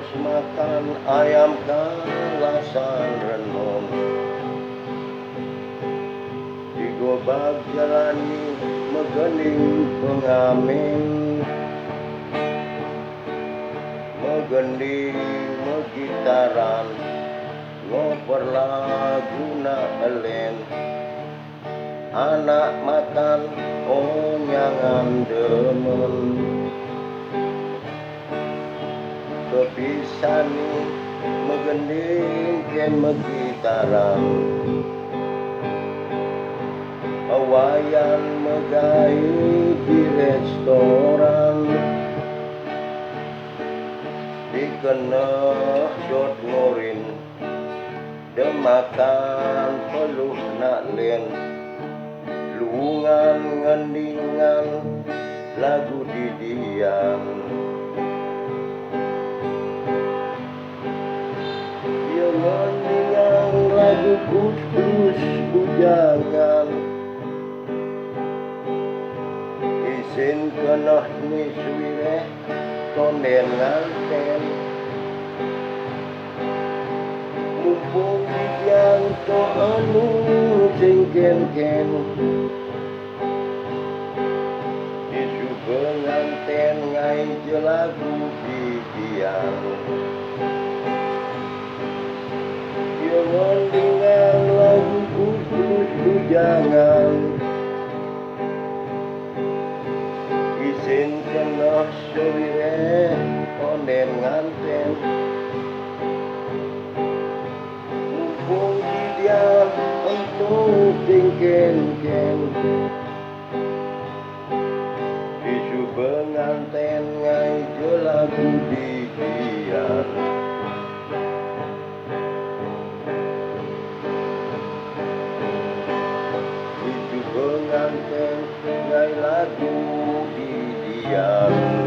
Wis makan ayam kalasan renon digobak jalani megening pengamen megending megitaran ngoper laguna elen anak makan onyangan demen kepisani megending ken megitaran awayan megai di restoran dikeneh jod ngorin demakan peluh naklen lungan ngendingan lagu didian dia ngendingan lagu kus-kus bujangan isin keneh ni suwireh tonden nganten mumpung yang to anu sing ken-ken isu penganten ngai jelagu didian dia ngendingan lagu kus-kus bujangan isin keneh suwireh tonden nganten mumpung didian untuk ken-ken isu penganten ngai jelagu didian isu penganten ngai lagu didian